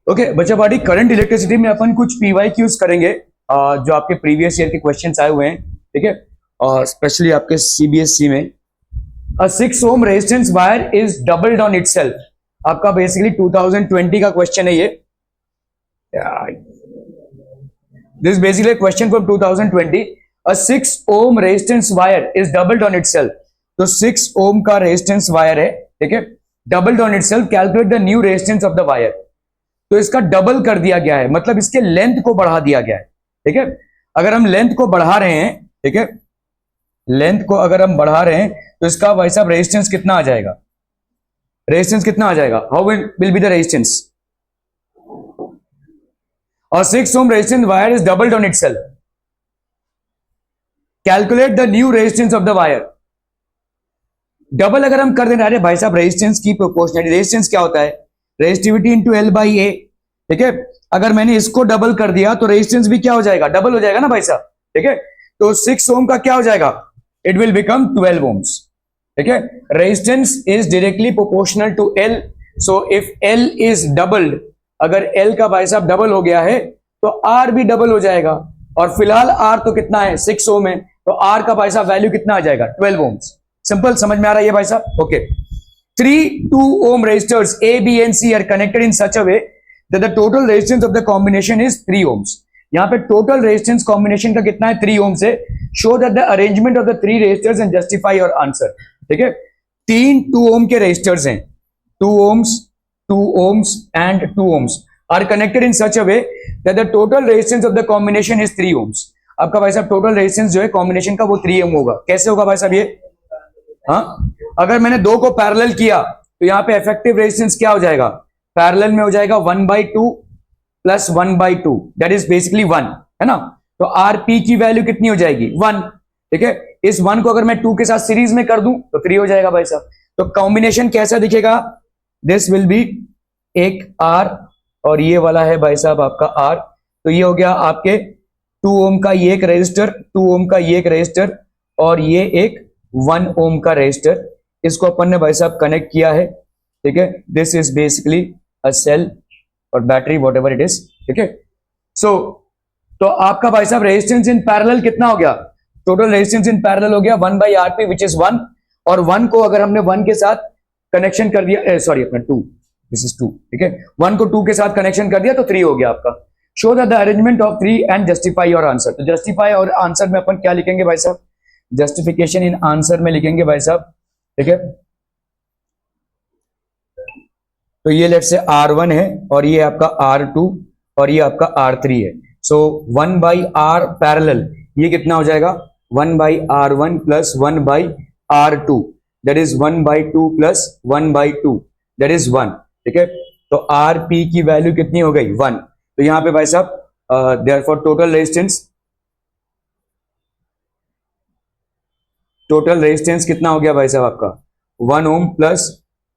Okay बच्चा party, current electricity में अपन कुछ पीवाईक्यूज करेंगे जो आपके प्रीवियस ईयर के क्वेश्चंस आए हुए हैं, ठीक है, और स्पेशली आपके सीबीएसई में। अ 6 ohm resistance wire is doubled on itself. आपका बेसिकली 2020 का क्वेश्चन है ये। This basically question from 2020। A 6 ohm resistance wire is doubled on itself. तो 6 ओम का रेजिस्टेंस वायर है, ठीक है, doubled on itself. Calculate the new resistance of the wire. तो इसका डबल कर दिया गया है, मतलब इसके लेंथ को बढ़ा दिया गया है, ठीक है। अगर हम लेंथ को बढ़ा रहे हैं, ठीक है, लेंथ को अगर हम बढ़ा रहे हैं तो इसका भाई साहब रेजिस्टेंस कितना आ जाएगा? रेजिस्टेंस कितना आ जाएगा? How will be the resistance? और 6 ohm resistance wire is doubled on itself. Calculate the new resistance of the wire. Double अगर हम कर देना, अरे भाई साहब रेजिस्टेंस की प्रोपोर्शनलिटी, रेजिस्टेंस क्या होता है? रेजिस्टिविटी इंटू एल बाई ए, ठीक है। अगर मैंने इसको डबल कर दिया तो रेजिस्टेंस भी क्या हो जाएगा? डबल हो जाएगा ना भाई साहब, ठीक है। तो 6 ओम का क्या हो जाएगा? इट विल बिकम 12 ओम्स, ठीक है। Resistance is directly proportional to L. So if L is doubled, अगर एल का भाई साहब डबल हो गया है तो आर भी डबल हो जाएगा। और फिलहाल आर तो कितना है? 6 ओम है, तो आर का भाई साहब वैल्यू कितना आ जाएगा? 12 ओम्स। सिंपल, समझ में आ रहा है ये भाई साहब? Okay. 3 2 ohm resistors A, B and C are connected in such a way that the total resistance of the combination is 3 ohms. यहाँ पे total resistance combination का कितना है? 3 ohms है। Show that the arrangement of the 3 resistors and justify your answer, ठीक है। 3 2 ohm के resistors हैं, 2 ohms, 2 ohms and 2 ohms are connected in such a way that the total resistance of the combination is 3 ohms. आपका भाई साहब total resistance जो है combination का वो 3 ohm होगा। कैसे होगा भाई साहब ये? हाँ, अगर मैंने दो को पैरेलल किया तो यहाँ पे इफेक्टिव रेजिस्टेंस क्या हो जाएगा? पैरेलल में हो जाएगा 1/2 प्लस 1/2, दैट इज बेसिकली 1, है ना। तो आरपी की वैल्यू कितनी हो जाएगी? 1, ठीक है। इस 1 को अगर मैं 2 के साथ सीरीज में कर दूं तो 3 हो जाएगा भाई साहब। तो कॉम्बिनेशन कैसा दिखेगा? दिस विल बी एक आर और ये वाला है भाई साहब आपका आर। तो ये हो गया आपके 2 ओम का ये एक रजिस्टर, 2 ओम का ये एक रजिस्टर और ये एक 1 ओम का रजिस्टर। इसको अपन ने भाई साहब कनेक्ट किया है, ठीक है। This is basically a cell और battery, whatever it is, ठीक है। सो तो आपका भाई साहब रेजिस्टेंस इन पैरेलल कितना हो गया? टोटल रेजिस्टेंस इन पैरेलल हो गया 1/RP विच इज 1। और 1 को अगर हमने 1 के साथ कनेक्शन कर दिया, सॉरी अपना 2, दिस इज 2, ठीक है। 1 को 2 के साथ कनेक्शन कर दिया तो 3 हो गया आपका। Show that the arrangement of 3 and justify your answer. तो जस्टिफाई और आंसर में अपन क्या लिखेंगे भाई साहब? जस्टिफिकेशन इन आंसर में लिखेंगे भाई साहब, ठीक है। तो ये लेट से R1 है और ये आपका R2 और ये आपका R3 है। सो 1/R पैरेलल ये कितना हो जाएगा? 1/R1 plus 1/R2, that is 1/2 plus 1/2, that is 1, ठीक है। तो RP की वैल्यू कितनी हो गई? 1। तो यहां पे भाई साहब देयरफॉर टोटल रेजिस्टेंस कितना हो गया भाई साहब आपका? 1 ohm plus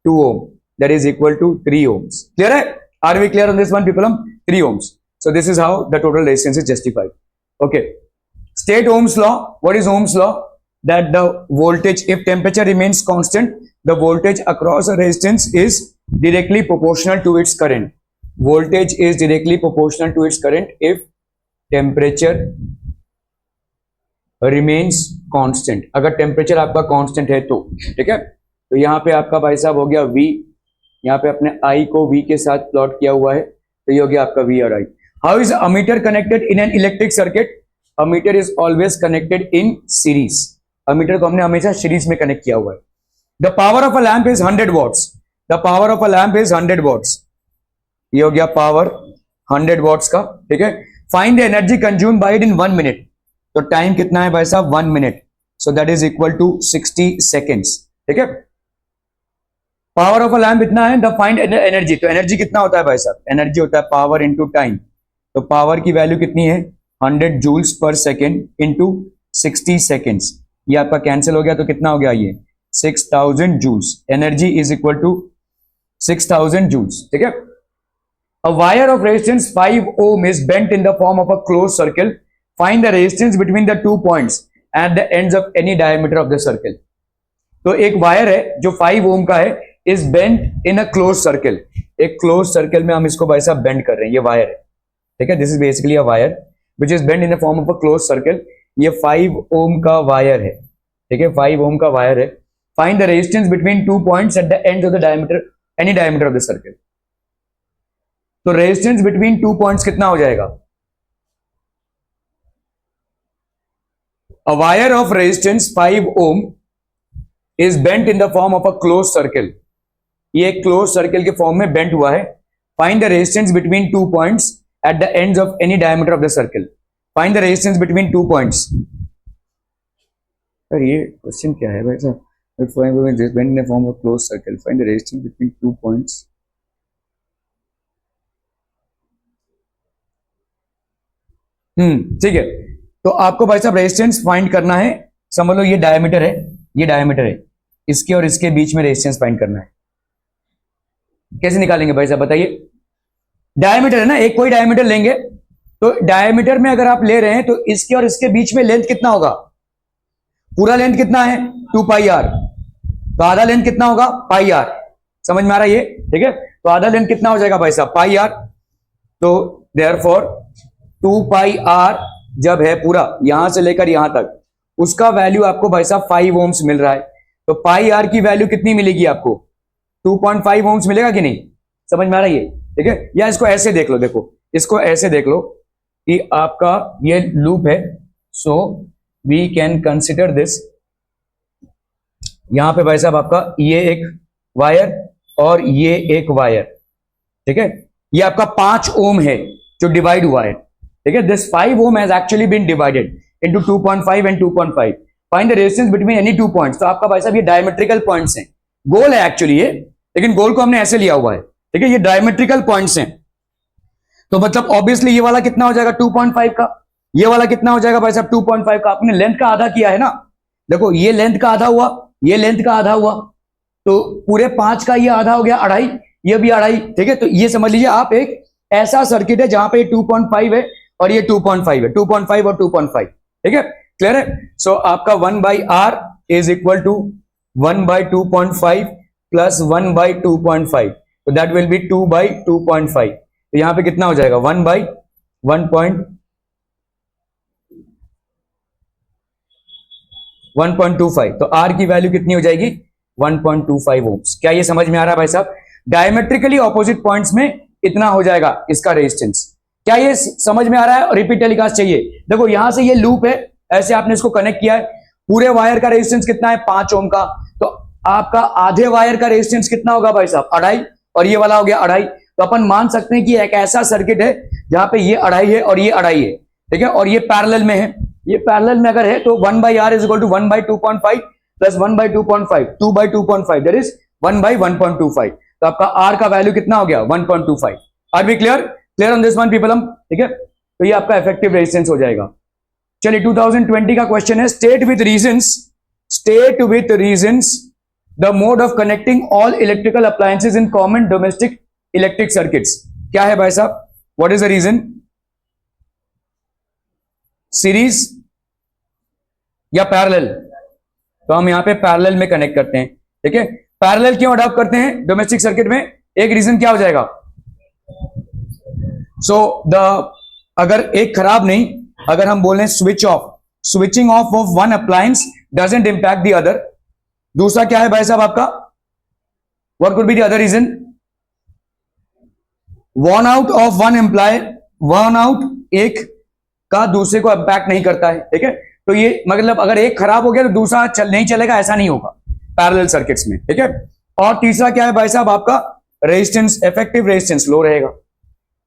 2 ohm, that is equal to 3 ohms. Clear है? Are we clear on this one, people? 3 ohms. So this is how the total resistance is justified. Okay. State Ohm's law. What is Ohm's law? That the voltage, if temperature remains constant, the voltage across a resistance is directly proportional to its current. Voltage is directly proportional to its current if temperature remains constant. अगर temperature आपका constant है तो, ठीक है। तो यहाँ पे आपका भाई साहब हो गया V, यहाँ पे अपने I को V के साथ प्लॉट किया हुआ है, तो ये हो गया आपका V और I। How is ammeter connected in an electric circuit? Ammeter is always connected in series. Ammeter को हमने हमेशा सीरीज में कनेक्ट किया हुआ है। The power of a lamp is 100 watts. The power of a lamp is 100 watts. ये हो गया पावर 100 वॉट्स का, ठीक है। Find the energy consume by it in 1 minute. तो टाइम कितना है भाई साहब? 1 minute. So that is equal to 60 seconds, ठीक है। पावर ऑफ अ लैम्प इतना है। द फाइंड एनर्जी, तो एनर्जी कितना होता है भाई साहब? एनर्जी होता है पावर इंटू टाइम। तो पावर की वैल्यू कितनी है? 100 जूल्स पर सेकेंड इंटू 60 सेकेंड्स। ये आपका कैंसिल हो गया तो कितना हो गया? ये 6000 joules. Energy is equal to 6000 joules, ठीक है। A wire of resistance 5 ohm is bent in the form of a close circle. Find the resistance between the 2 points at the ends of any diameter of the circle. तो एक wire है जो 5 ओम का है, is bent in a closed circle. एक close circle में हम इसको भाई साहब बेंड कर रहे हैं, ये वायर है, ठीक है, this is basically a wire which is bend in the form of a close circle. ये 5 ओम का वायर है, ठीक है, 5 ओम का वायर है। Find the resistance between 2 points at the end of the diameter, any diameter of the circle. तो resistance between 2 points कितना हो जाएगा? A wire of resistance 5 ohm is bent in the form of a close circle. ये एक close circle के form में bent हुआ है। Find the resistance between 2 points at the ends of any diameter of the circle. Find the resistance between 2 points. Sir ये question क्या है भाई साहब? Bent in the form of close circle, find the resistance between 2 points. ठीक है, तो आपको भाई साहब रेजिस्टेंस फाइंड करना है। समझ लो ये डायमीटर है, ये डायमीटर है, इसके और इसके बीच में रेजिस्टेंस फाइंड करना है। कैसे निकालेंगे भाई साहब बताइए? डायमीटर है ना, एक कोई डायमीटर लेंगे, तो डायमीटर में अगर आप ले रहे हैं तो इसके और इसके बीच में लेंथ कितना होगा? पूरा लेंथ कितना है? 2 पाई आर। तो आधा लेंथ कितना होगा? पाई आर। समझ में आ रहा है ये? ठीक है, तो आधा लेंथ कितना हो जाएगा भाई साहब? पाई आर। तो देयरफॉर 2 पाई आर जब है पूरा यहां से लेकर यहां तक, उसका वैल्यू आपको भाई साहब 5 ओम्स मिल रहा है। तो पाई आर की वैल्यू कितनी मिलेगी आपको? 2.5 ओम्स मिलेगा कि नहीं? समझ में आ रहा है ये? ठीक है, या इसको ऐसे देख लो, देखो इसको ऐसे देख लो कि आपका ये लूप है, so we can consider this. यहां पे भाई साहब आपका ये एक वायर और ये एक वायर, ठीक है, ये आपका 5 ओम है जो डिवाइड हुआ है, ठीक है। This 5 ohm has actually been divided into 2.5 and 2.5। Find the resistance between any 2 points. तो आपका भाई साहब ये डायमेट्रिकल पॉइंट्स हैं, गोल है एक्चुअली ये, लेकिन गोल को हमने ऐसे लिया हुआ है, ठीक है, ये डायमेट्रिकल पॉइंट्स हैं। तो मतलब ऑब्वियसली ये वाला कितना हो जाएगा? 2.5 का। ये वाला कितना हो जाएगा भाई साहब? 2.5 का। आपने लेंथ का आधा किया है ना, देखो ये लेंथ का आधा हुआ, ये लेंथ का आधा हुआ, तो पूरे 5 का ये आधा हो गया 2.5, ये भी 2.5, ठीक है। तो ये समझ लीजिए आप एक ऐसा सर्किट है जहां पे 2.5 है और ये 2.5 है, 2.5 और 2.5, ठीक है, क्लियर है। सो आपका 1/r is equal to 1/2.5 plus 1/2.5, तो दैट विल बी 2/2.5। तो यहां पे कितना हो जाएगा? 1/1.25। तो आर की वैल्यू कितनी हो जाएगी? 1.25 ओम्स। क्या ये समझ में आ रहा है भाई साहब? डायमेट्रिकली ऑपोजिट पॉइंट्स में इतना हो जाएगा इसका रेजिस्टेंस। क्या ये समझ में आ रहा है? रिपीट टेलीकास्ट चाहिए? देखो यहां से ये लूप है, ऐसे आपने इसको कनेक्ट किया है, पूरे वायर का रेजिस्टेंस कितना है? 5 ओम का। तो आपका आधे वायर का रेजिस्टेंस कितना होगा भाई साहब? 2.5, और ये वाला हो गया 2.5। तो अपन मान सकते हैं कि एक ऐसा सर्किट है जहां पे ये 2.5 है और ये 2.5 है, ठीक है, और ये पैरेलल में है। ये पैरेलल में अगर है तो 1/r is equal to 1/2.5 plus 1/2.5, 2/2.5, that is 1/1.25। तो आपका r का वैल्यू कितना हो गया? 1.25। Are we clear? Clear on this one people हम, ठीक है। तो ये आपका इफेक्टिव रेजिस्टेंस हो जाएगा। चलिए 2020 का क्वेश्चन है, state with reasons the mode of connecting all electrical appliances in common domestic electric circuits. क्या है भाई साहब? What is the reason? Series या पैरेलल? तो हम यहां पे पैरेलल में कनेक्ट करते हैं, ठीक है। पैरेलल क्यों अडॉप्ट करते हैं डोमेस्टिक सर्किट में? एक रीजन क्या हो जाएगा? अगर एक खराब नहीं, अगर हम बोलें switching off one appliance doesn't impact the other. दूसरा क्या है भाई साहब आपका? What could be the other reason? Worn out of worn out एक का दूसरे को इंपैक्ट नहीं करता है, ठीक है। तो ये मतलब अगर एक खराब हो गया तो दूसरा नहीं चलेगा, ऐसा नहीं होगा पैरेलल सर्किट्स में, ठीक है। और तीसरा क्या है भाई साहब आपका? रेजिस्टेंस, इफेक्टिव रेजिस्टेंस लो रहेगा।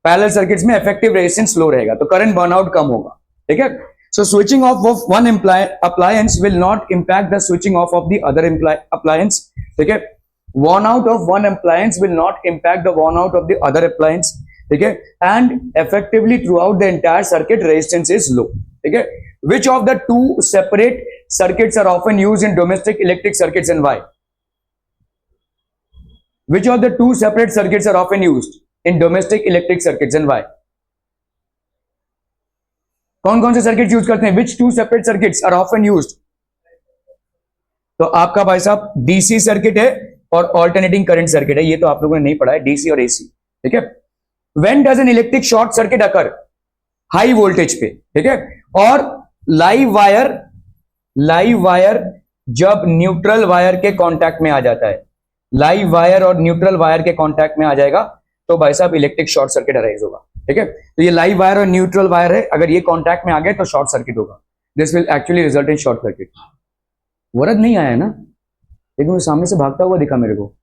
पैरेलल सर्किट्स में इफेक्टिव रेजिस्टेंस लो रहेगा तो करंट बर्नआउट कम होगा, ठीक है। So switching off one appliance will not impact the switching off the other appliance, ठीक है। worn out of one appliance will not impact the worn out of the other appliance, ठीक है। and effectively throughout the entire circuit resistance is low, ठीक है। which of the two separate circuits are often used in domestic electric circuits and why? which of the two separate circuits are often used in domestic electric circuits and why? कौन कौन से circuit use करते हैं? which two separate circuits are often used? तो आपका भाई साहब DC circuit है और ऑल्टरनेटिंग करंट सर्किट है, ये तो आप लोगों ने नहीं पढ़ा है, डीसी और एसी, ठीक है। When does an electric short circuit occur, high voltage पे, ठीक है। और लाइव वायर जब न्यूट्रल वायर के कांटेक्ट में आ जाता है, लाइव वायर और न्यूट्रल वायर के कांटेक्ट में आ जाएगा तो भाई साहब इलेक्ट्रिक शॉर्ट सर्किट अराइज होगा, ठीक है। तो ये लाइव वायर और न्यूट्रल वायर है, अगर ये कांटेक्ट में आ गए तो शॉर्ट सर्किट होगा, this will actually result in short circuit. वरद नहीं आया ना, लेकिन वो सामने से भागता हुआ दिखा मेरे को।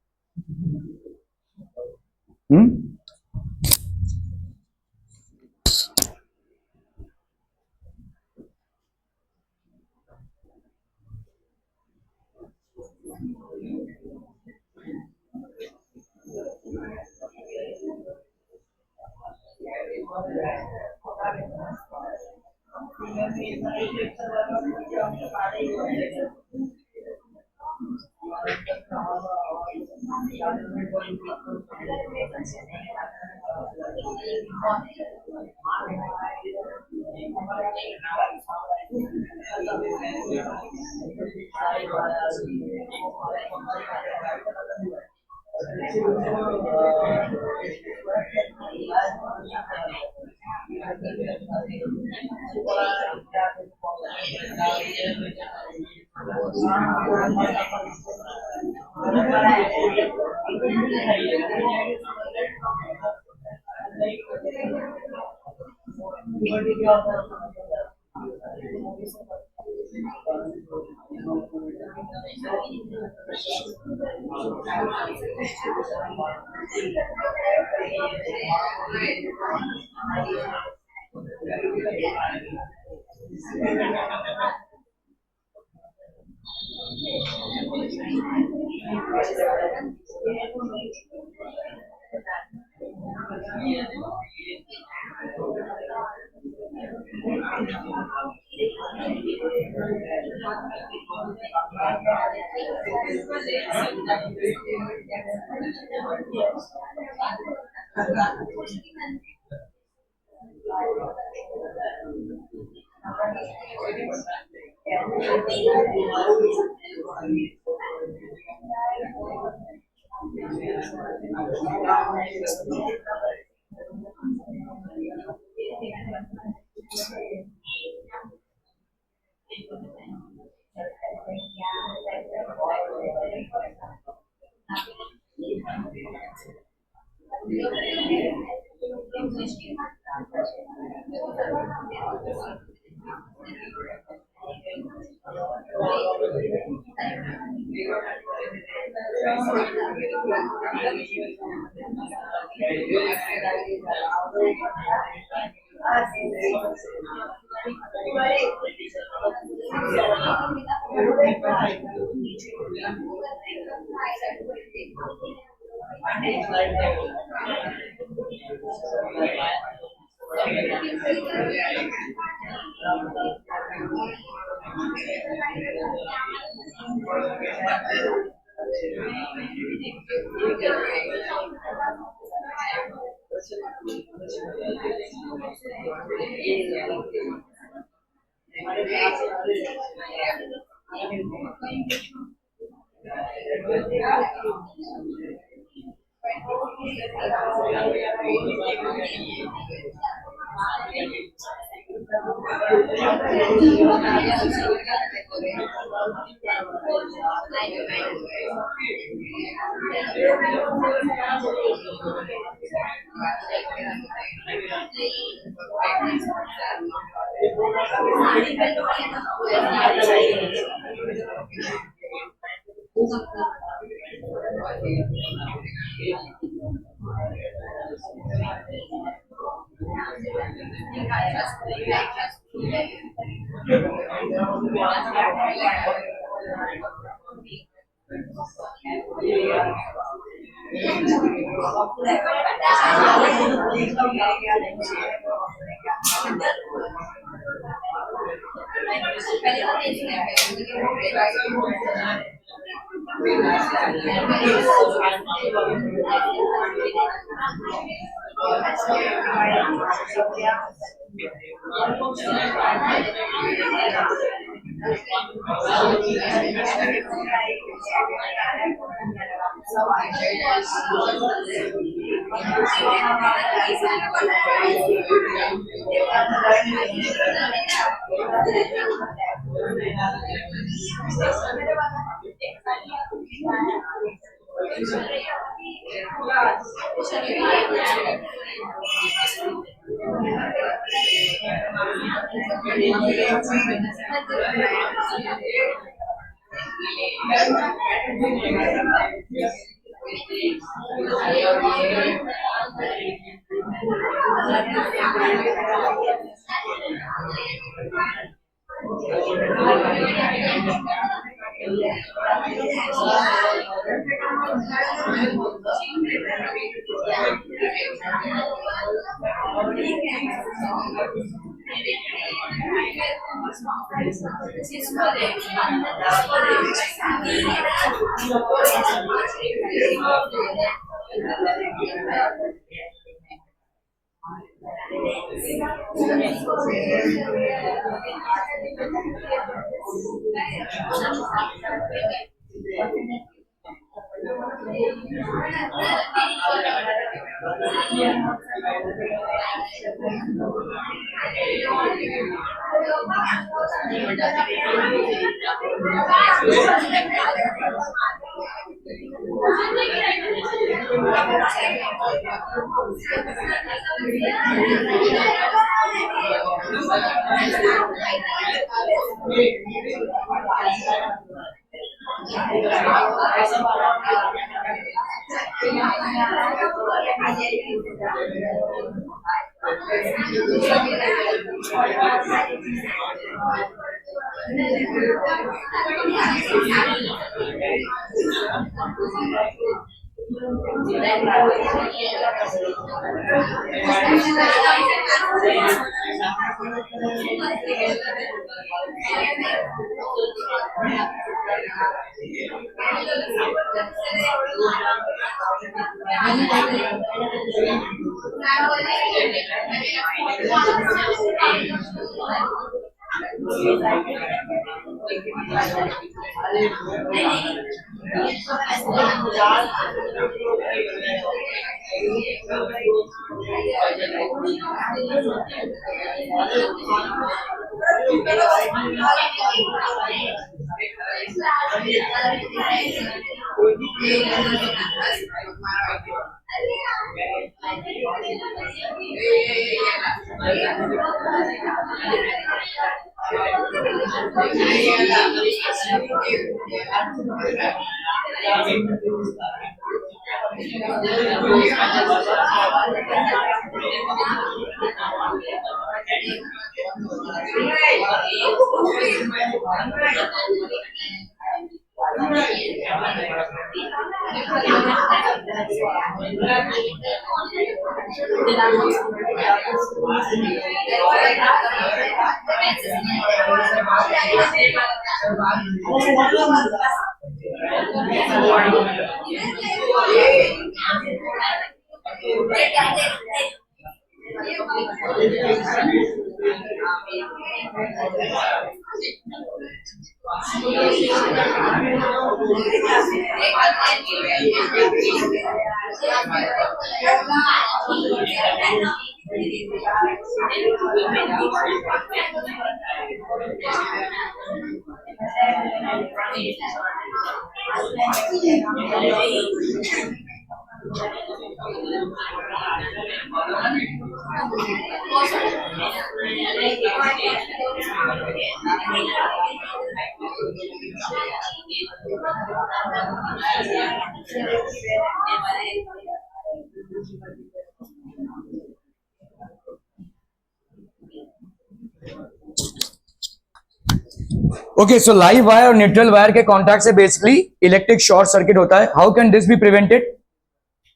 ओके, सो लाइव वायर और न्यूट्रल वायर के कॉन्टैक्ट से बेसिकली इलेक्ट्रिक शॉर्ट सर्किट होता है. How can this be prevented?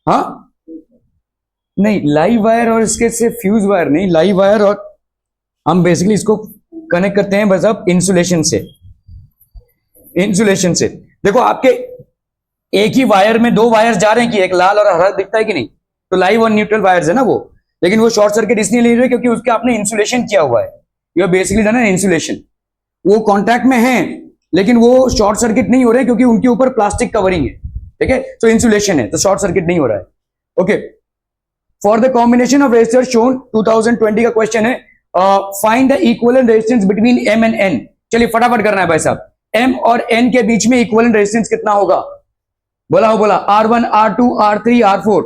हाँ, नहीं, लाइव वायर और इसके से फ्यूज वायर नहीं, लाइव वायर और हम बेसिकली इसको कनेक्ट करते हैं बस अब इंसुलेशन से. इंसुलेशन से देखो, आपके एक ही वायर में दो वायर जा रहे हैं कि एक लाल और हरा दिखता है कि नहीं, तो लाइव और न्यूट्रल वायर्स है ना वो, लेकिन वो शॉर्ट सर्किट इसलिए नहीं रहे क्योंकि उसके आपने इंसुलेशन किया हुआ है. You are basically done an insulation. वो कॉन्टैक्ट में है लेकिन वो शॉर्ट सर्किट नहीं हो रहे क्योंकि उनके ऊपर प्लास्टिक कवरिंग है. ठीक है, तो इंसुलेशन है तो शॉर्ट सर्किट नहीं हो रहा है। Okay, for the combination of resistor shown 2020 का क्वेश्चन है, find the equivalent resistance between M and N. चलिए फटाफट करना है भाई साहब, एम और एन के बीच में इक्विवेलेंट रेजिस्टेंस कितना होगा, बोला R1 R2 R3 R4,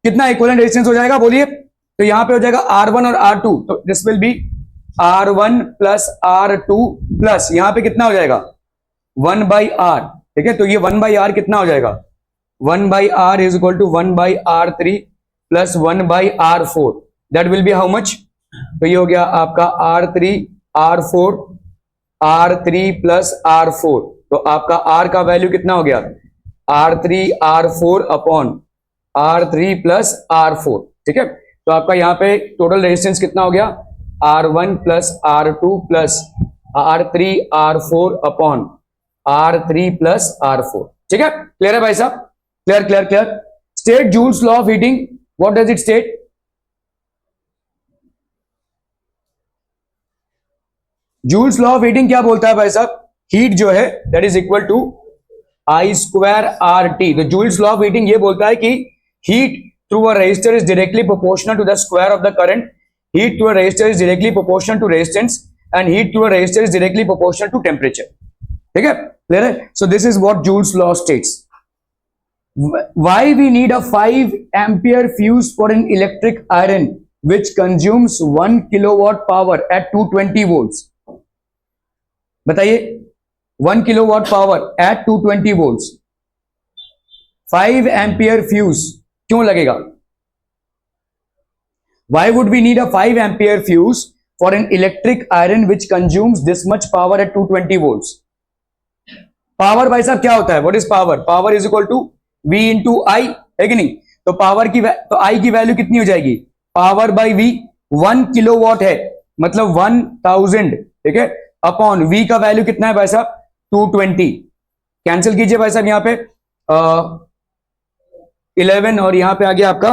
कितना इक्विवेलेंट रेजिस्टेंस हो जाएगा बोलिए। तो यहां पे हो जाएगा R1 और R2, तो this will be R1 plus R2 plus यहां पे कितना हो जाएगा 1 बाई R, ठीक है, तो ये 1 बाई R कितना हो जाएगा 1 by R is equal to 1 by R3 plus 1 by R4, that will be how much, तो ये हो गया आपका R3 प्लस R4, तो आपका R का वैल्यू कितना हो गया R3 R4 upon R3 plus R4, ठीक है, तो आपका यहाँ पे टोटल रेजिस्टेंस कितना हो गया R1 plus R2 plus R3 R4 upon R3 plus R4, ठीक है, क्लियर है भाई साहब, clear. State Joule's law of heating, what does it state, Joule's law of heating क्या बोलता है भाई साहब, हीट जो है that is equal to I square RT। तो जूल्स लॉ ऑफ हीटिंग ये बोलता है कि heat through a resistor is directly proportional to the square of the current, heat through a resistor is directly proportional to resistance and heat through a resistor is directly proportional to temperature, ठीक है, clear है। So this is what joules law states. Why we need a 5 ampere fuse for an electric iron which consumes 1 kilowatt power at 220 volts, बताइए 1 kilowatt power at 220 volts, 5 ampere fuse क्यों लगेगा, why would we need a 5 ampere fuse for an electric iron which consumes this much power at 220 volts। Power भाई साहब क्या होता है, what is power, power is equal to V into I, है कि नहीं, तो पावर की तो I की वैल्यू कितनी हो जाएगी, पावर बाई V, 1 किलोवाट है मतलब 1000, ठीक है, अपॉन V का वैल्यू कितना है भाई साहब 220, कैंसिल कीजिए भाई साहब, यहां पे 11 और यहां पे आ गया आपका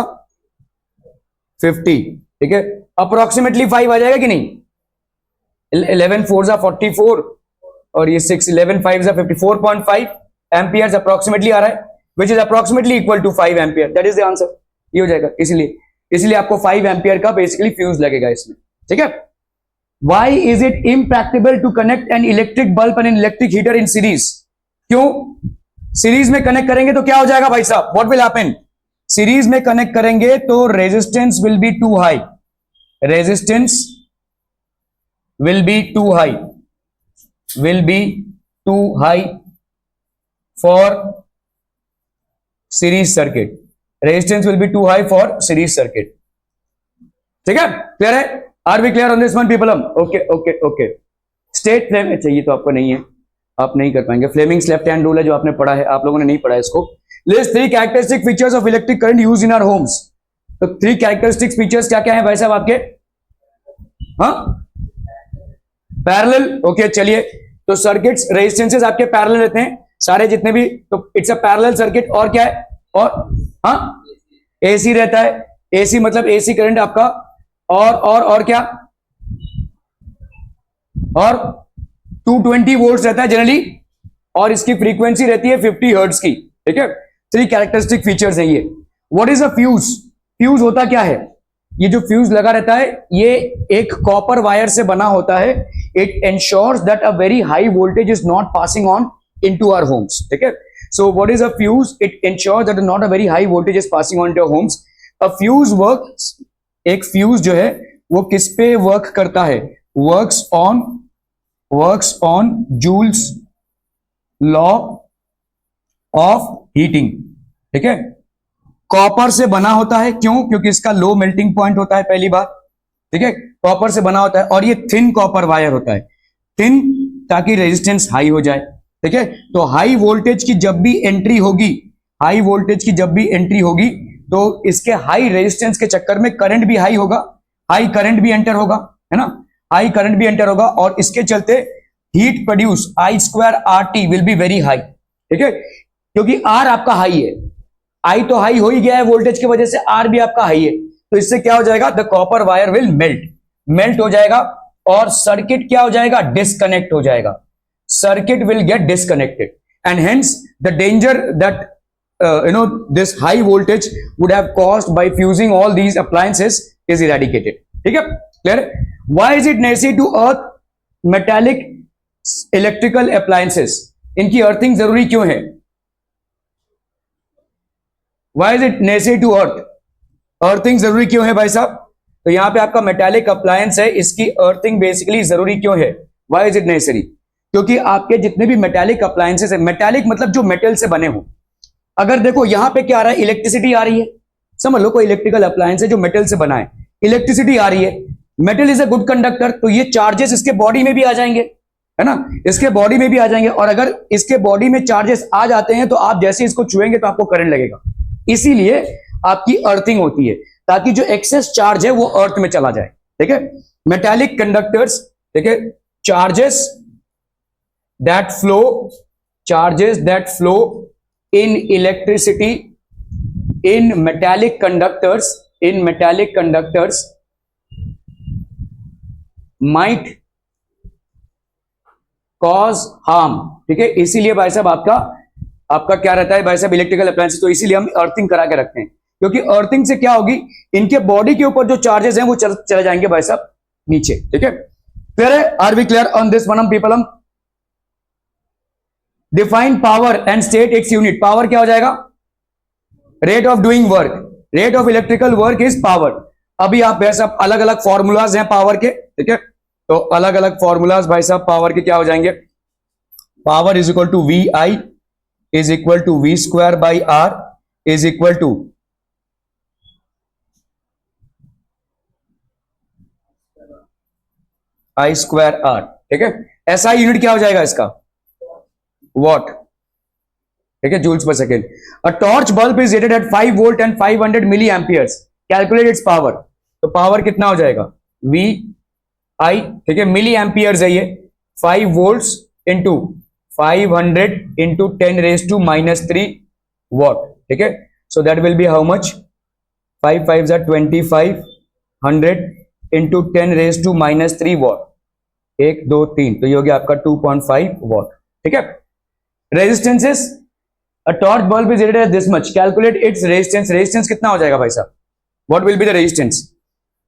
50, ठीक है, अप्रोक्सीमेटली 5 आ जाएगा कि नहीं, 11 4 जा 44 और ये 6 11 5 जा 54.5 एम्पियर्स अप्रोक्सीमेटली आ रहा है, which is approximately equal to 5 ampere, that is the answer, ये हो जाएगा, इसलिए आपको 5 एम्पियर का बेसिकली फ्यूज लगेगा इसमें, ठीक है। Why is it impracticable to connect an electric bulb and an electric heater in series, क्यों, सीरीज में कनेक्ट करेंगे तो क्या हो जाएगा भाई साहब, what will happen, सीरीज में कनेक्ट करेंगे तो resistance will be too high, resistance will be too high for series circuit, resistance will be too high for series circuit, ठीक है, क्लियर है, are we clear on this one people, okay. State flame चाहिए तो आपको नहीं है, आप नहीं कर पाएंगे, फ्लेमिंग्स लेफ्ट हैंड रूल है जो आपने पढ़ा है, आप लोगों ने नहीं पढ़ा इसको। List 3 characteristic features of electric current used in our homes, तो 3 कैरेक्टरिस्टिक फीचर्स क्या क्या है भाई साहब आपके, हाँ, पैरेलल, ओके, चलिए, तो सर्किट्स रेजिस्टेंसेस आपके पैरेलल रहते हैं सारे जितने भी, तो इट्स अ पैरेलल सर्किट, और क्या है, और हाँ एसी रहता है, एसी मतलब एसी करंट आपका, और क्या, और 220 वोल्ट्स रहता है जनरली, और इसकी फ्रीक्वेंसी रहती है 50 हर्ट्ज की, ठीक है, 3 कैरेक्टरिस्टिक फीचर्स हैं ये। What is a fuse, fuse होता क्या है, ये जो फ्यूज लगा रहता है ये एक कॉपर वायर से बना होता है, it ensures that a very high voltage is not passing on into our homes, ठीक है, so what is a fuse, it ensures that not a very high voltage is passing on to your homes। a fuse works, एक fuse जो है वो किस पे work करता है, works on Joule's law of heating, ठीक है, कॉपर से बना होता है, क्यों, क्योंकि इसका लो मेल्टिंग पॉइंट होता है, पहली बात, ठीक है, कॉपर से बना होता है, और ये थिन कॉपर वायर होता है, थिन, ताकि रेजिस्टेंस हाई हो जाए, ठीक है, तो हाई वोल्टेज की जब भी एंट्री होगी, तो इसके हाई रेजिस्टेंस के चक्कर में करंट भी हाई होगा, हाई करंट भी एंटर होगा, है ना, हाई करंट भी एंटर होगा, और इसके चलते heat produce I square RT will be very high, ठीक है, क्योंकि R आपका हाई है, I तो हाई हो ही गया है वोल्टेज की वजह से, R भी आपका हाई है, तो इससे क्या हो जाएगा, the copper wire will melt हो जाएगा, और सर्किट क्या हो जाएगा, डिस्कनेक्ट हो जाएगा, circuit will get disconnected, and hence the danger that this high voltage would have caused by fusing all these appliances is eradicated. ठीक है, clear? Why is it necessary to earth metallic electrical appliances? इनकी earthing जरूरी क्यों है? Why is it necessary to earth? Earthing जरूरी क्यों है भाई साहब? तो यहां पे आपका मेटालिक अप्लायंस है, इसकी अर्थिंग बेसिकली जरूरी क्यों है? Why is it necessary? क्योंकि आपके जितने भी मेटालिक अप्लायंसेस है, मेटालिक मतलब जो मेटल से बने हो, अगर देखो यहां पे क्या आ रहा है, इलेक्ट्रिसिटी आ रही है, समझ लो कोई इलेक्ट्रिकल अप्लायंस है जो मेटल से बना है, इलेक्ट्रिसिटी आ रही है, metal is a good conductor, तो ये चार्जेस इसके बॉडी में भी आ जाएंगे, है ना, इसके बॉडी में भी आ जाएंगे, और अगर इसके बॉडी में चार्जेस आ जाते हैं तो आप जैसे इसको छुएंगे तो आपको करंट लगेगा, इसीलिए आपकी अर्थिंग होती है, ताकि जो एक्सेस चार्ज है वो अर्थ में चला जाए। ठीक है, मेटालिक कंडक्टर्स, ठीक है, charges that flow in electricity in metallic conductors might cause harm. ठीक है, इसीलिए भाई साहब आपका क्या रहता है भाई साहब, इलेक्ट्रिकल अप्लायंसेस, तो इसीलिए हम अर्थिंग करा के रखते हैं, क्योंकि अर्थिंग से क्या होगी, इनके बॉडी के ऊपर जो चार्जेस हैं वो चले जाएंगे भाई साहब नीचे। ठीक है, क्लियर है? Are we clear on this one? हम define power and state its unit. Power क्या हो जाएगा? Rate of doing work, rate of electrical work is power. अभी आप भाई साहब अलग अलग फॉर्मूलाज हैं पावर के, ठीक है, तो अलग अलग फॉर्मूलाज भाई साहब पावर के क्या हो जाएंगे, power is equal to V I is equal to V square by R is equal to I square R. ठीक है, एसआई यूनिट क्या हो जाएगा इसका? वॉट। ठीक है, जूल्स पर second. A torch bulb is rated at 5 volt and 500 milliamperes, calculate its power. तो पावर कितना हो जाएगा? वी आई, ठीक है, मिली एम्पियर्स है ये, 5 वोल्ट्स इंटू 500 इंटू 10⁻³ वॉट। ठीक है, सो that will be how much? 5 5 25, 100 into 10⁻³ what, 1 2 3, तो ये हो गया आपका 2.5 वॉट। ठीक है, resistances, a torch bulb is rated at this much, calculate its resistance. Resistance कितना हो जाएगा भाई साहब? What will be the resistance?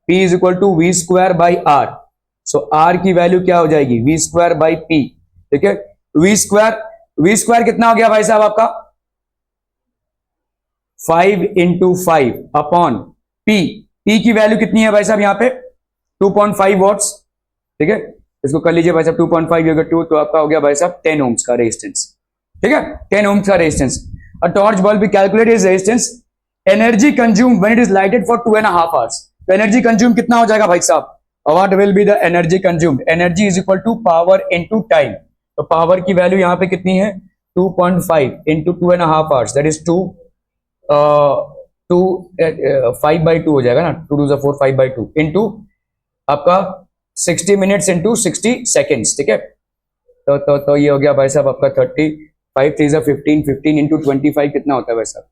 P is equal to V square by R. So R की वैल्यू क्या हो जाएगी? V square by P. ठीक है, वी स्क्वायर कितना हो गया भाई साहब आपका? 5 इंटू 5 अपॉन पी। पी की वैल्यू कितनी है भाई साहब यहाँ पे? 2.5 वॉट्स। ठीक है, इसको कर लीजिए भाई साहब, 2.5 होगा 2, तो आपका हो गया भाई साहब 10 ओम्स का रेजिस्टेंस। ठीक है, 10 ओम्स का रेजिस्टेंस। अ टॉर्च बल्ब भी calculate is resistance. Energy consume when it is lighted for 2.5 hours. तो एनर्जी कंज्यूम कितना हो जाएगा भाई साहब? What will be the energy consumed? Energy is equal to power into time. तो power की value यहां पे कितनी है? 2.5 इंटू 2.5 आवर्स, दैट इज 5/2 हो जाएगा ना, 2 2 4 5/2 इंटू आपका 60 मिनट्स इंटू 60 सेकेंड्स। ठीक है, तो ये हो गया भाई साहब आपका 30, 5 3 15, 15 इंटू 25 कितना होता है भाई साहब?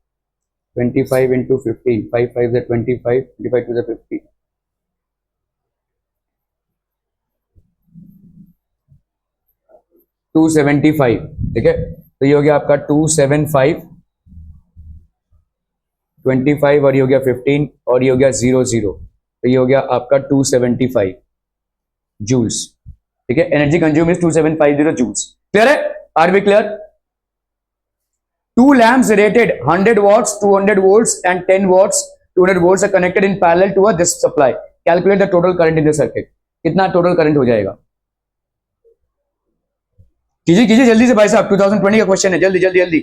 25 इंटू 15, 5 5 25, 25 2 50, 275। ठीक है, तो ये हो गया आपका 275, 25 और ये हो गया 15 और ये हो गया 00, तो ये हो गया आपका 275 जूल्स। ठीक है, energy consume is 2750 joules. Clear है? Are we clear? 2 lamps rated 100 watts, 200 volts and 10 watts, 200 volts are connected in parallel to this supply. Calculate the total current in the circuit. कितना टोटल करंट हो जाएगा? कीजिए जल्दी से भाई साहब, 2020 का क्वेश्चन है, जल्दी।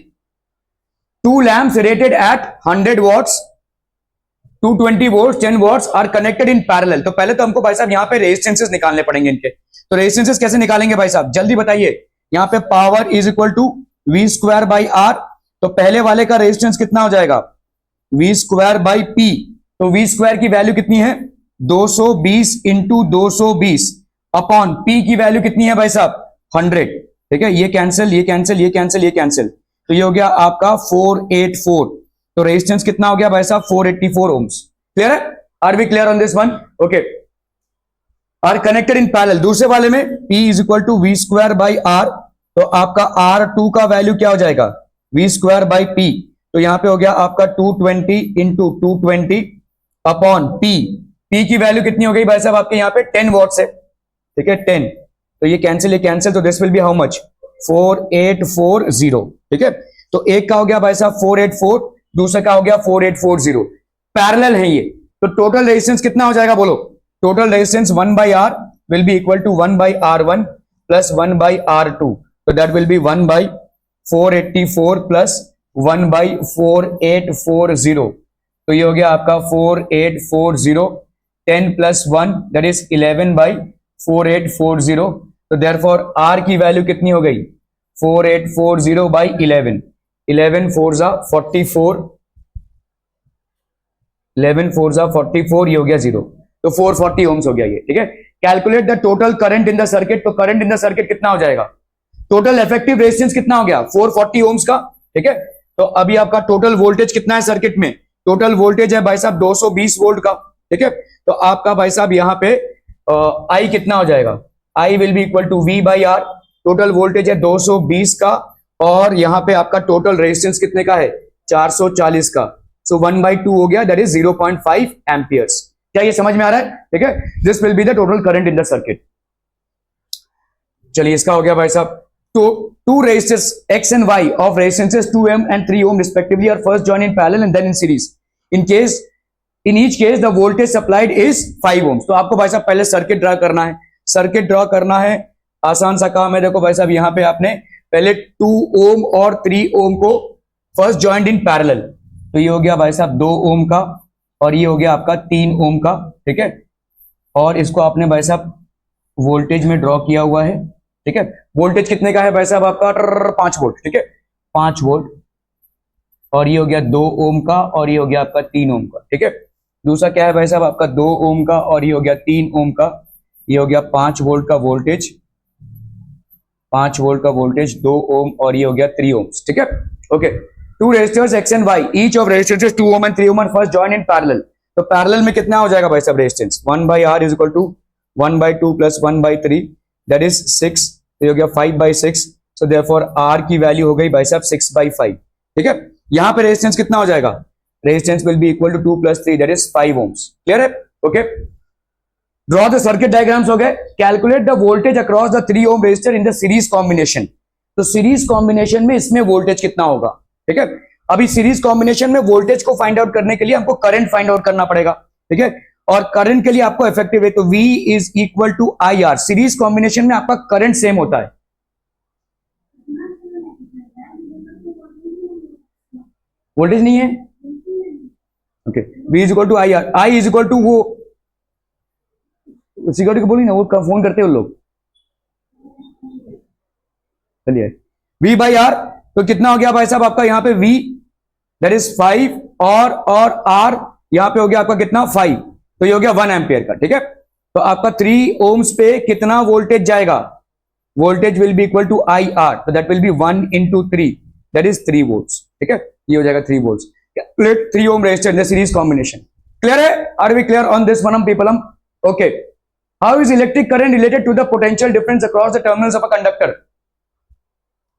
2 lamps rated at 100 watts, 220 volts, 10 watts are connected in parallel. तो पहले तो हमको भाई साहब यहाँ पे रेजिस्टेंसेस निकालने पड़ेंगे इनके। तो रेजिस्टेंसेस कैसे निकालेंगे भाई साहब, जल्दी बताइए। यहाँ पे power is equal to V square by R, तो पहले वाले का रेजिस्टेंस कितना हो जाएगा? V square by P. तो वी स्क्वायर की वैल्यू कितनी है? 220 इंटू 220 अपॉन पी की वैल्यू कितनी है भाई साहब? 100। ठीक है, ये कैंसिल, तो ये हो गया आपका 484। तो रेजिस्टेंस कितना हो गया भाई साहब? 484 ओम्स। क्लियर है? Are we clear on this one? Okay, are connected in parallel. दूसरे वाले में P is equal to V square by R, तो आपका R2 का वैल्यू क्या हो जाएगा? V square by P. तो यहां पे हो गया आपका 220 इंटू 220 अपॉन पी। पी की वैल्यू कितनी हो गई भाई साहब आपके यहाँ पे 10 वॉट्स है, ठीक है 10। तो ये कैंसिल, तो this will be how much 4840, ठीक है। तो एक का हो गया भाई साहब 484, दूसरे का हो गया 4840, पैरेलल है ये। तो टोटल रेजिस्टेंस कितना हो जाएगा बोलो? Total resistance 1/R will be equal to 1/R1 plus 1/R2, तो दैट विल बी 1/484 प्लस 1/4840। तो ये हो गया आपका 4840, 10 प्लस 1 दैट इज 11/4840। तो देयरफॉर R की वैल्यू कितनी हो गई? 4840/11, 11 4 जा 44, 11 4 जा 44, ये हो गया 0, तो 440 ओम्स हो गया ये, ठीक है। Calculate the total current in the circuit, तो करंट इन द सर्किट कितना हो जाएगा? टोटल इफेक्टिव रेजिस्टेंस कितना हो गया? 440 ओम्स का, ठीक है। तो अभी आपका टोटल वोल्टेज कितना है सर्किट में? टोटल वोल्टेज है भाई साहब 220 वोल्ट का, ठीक है। तो आपका भाई साहब यहाँ पे आई कितना हो जाएगा? I will be equal to V by R. Total voltage है 220 का, और यहाँ पे आपका टोटल रेजिस्टेंस कितने का है? 440 का। सो 1/2 हो गया, दैट इज 0.5 एम्पियर्स। क्या ये समझ में आ रहा है? ठीक है, this will be the total current in the circuit. चलिए इसका हो गया भाई साहब। तो two resistors X and Y of resistances 2 ohm and 3 ohm respectively are first joined in parallel and then in series. In each case the voltage supplied is 5 ohms. तो आपको भाई साहब पहले सर्किट ड्रा करना है। सर्किट ड्रा करना है, आसान सा काम है। देखो भाई साहब यहाँ पे आपने पहले 2 ohm और 3 ohm को फर्स्ट ज्वाइंट इन पैरेलल, तो ये हो गया भाई साहब 2 ohm का, और ये हो गया आपका 3 ohm का, ठीक है। और इसको आपने भाई साहब वोल्टेज में ड्रॉ किया हुआ है, ठीक है। वोल्टेज कितने का है भाई साहब आपका? 5 वोल्ट, ठीक है, 5 वोल्ट। और ये हो गया 2 ओम का, और ये हो गया आपका 3 ओम का, ठीक है। दूसरा क्या है भाई साहब आपका 2 ओम का, और ये हो गया 3 ओम का। ये हो गया 5 वोल्ट का वोल्टेज, 5 वोल्ट का वोल्टेज, 2 ओम, और ये हो गया 3 ओम्स, ठीक है। Okay, two resistors X and Y, each of resistances 2 ohm and 3 ohm are first join in parallel. तो पैरेलल में कितना हो जाएगा भाई साहब resistance? 1/R is equal to 1/2 plus 1/3, that is 6। तो हो गया 5/6। सो देयरफॉर R की वैल्यू हो गई भाई साहब 6/5, ठीक है। यहां पे रेजिस्टेंस कितना हो जाएगा? Resistance will be equal to 2 + 3 that is 5 ohms. Clear है? Okay, draw the circuit diagrams हो गए। Calculate the voltage across the 3 ohm resistor in the series combination. तो सीरीज कॉम्बिनेशन में इसमें वोल्टेज कितना होगा, ठीक है। अभी सीरीज कॉम्बिनेशन में वोल्टेज को फाइंड आउट करने के लिए हमको करंट फाइंड आउट करना पड़ेगा, ठीक है। और करंट के लिए आपको इफेक्टिव है तो V is equal to IR। Series combination में आपका करंट सेम होता है। वोल्टेज नहीं है, ओके। V is equal to IR, I is equal to वो सिक्योरिटी को बोली ना, वो फोन करते हैं लोग। चलिए V बाई R, तो कितना हो गया भाई साहब आपका यहाँ पे V दैट इज 5, और R यहाँ पे हो गया आपका कितना 5, तो ये हो गया 1 एम्पियर का, ठीक है। तो आपका 3 ओम्स पे कितना वोल्टेज जाएगा? Voltage will be equal to IR, तो that will be 1 into 3 that is 3 volts, ठीक है। ये हो जाएगा 3 volts. Calculate 3 ohm resistor in the series combination. Clear है? Are we clear on this one people? Okay, how is electric current related to the potential difference across the terminals of a conductor?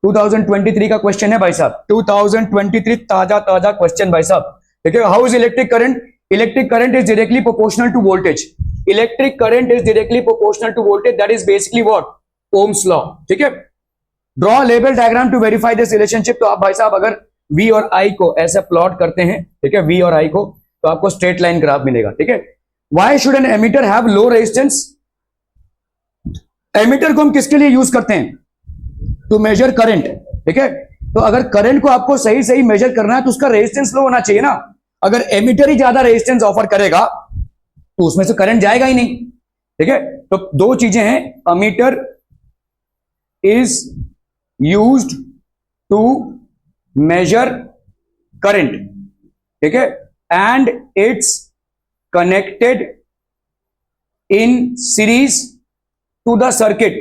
2023 का question है भाई साहब, 2023 ताजा question भाई साहब, ठीक है। How is electric current? Electric current is directly proportional to voltage. Electric current is directly proportional to voltage. That is basically what? Ohm's law. ठीक है? Draw a label diagram to verify this relationship. तो आप भाई साहब अगर V और I को ऐसा प्लॉट करते हैं, ठीक है, V और I को, तो आपको स्ट्रेट लाइन ग्राफ मिलेगा, ठीक है। Why should an emitter have low resistance? Emitter को हम किसके लिए यूज करते हैं? टू मेजर करंट, ठीक है। तो अगर करंट को आपको सही मेजर करना है तो उसका रेजिस्टेंस लो होना चाहिए ना। अगर एमिटर ही ज्यादा रेजिस्टेंस ऑफर करेगा तो उसमें से करंट जाएगा ही नहीं, ठीक है। तो दो चीजें हैं, ammeter is used to measure current, ठीक है, and it's connected in series to the circuit,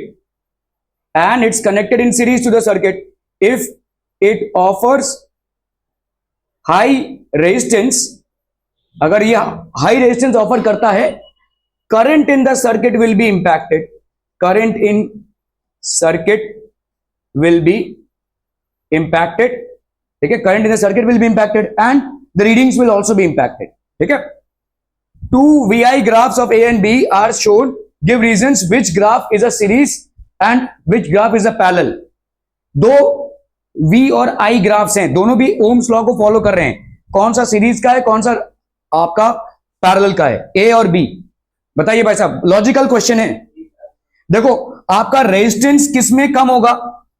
and it's connected in series to the circuit if it offers high resistance. अगर ये हाई रेजिस्टेंस ऑफर करता है, current in the circuit will be impacted, current in circuit will be impacted, ठीक है, current in the circuit will be impacted and the readings will also be impacted. ठीक है, two VI graphs of A and B are shown. Give reasons which graph is a series and which graph is a parallel. दो V और I graphs हैं, दोनों भी Ohm's law को follow कर रहे हैं. कौन सा सीरीज का है, कौन सा आपका पैरेलल का है, A और B. बताइए भाई साहब, लॉजिकल क्वेश्चन है. देखो आपका रेजिस्टेंस किस में कम होगा,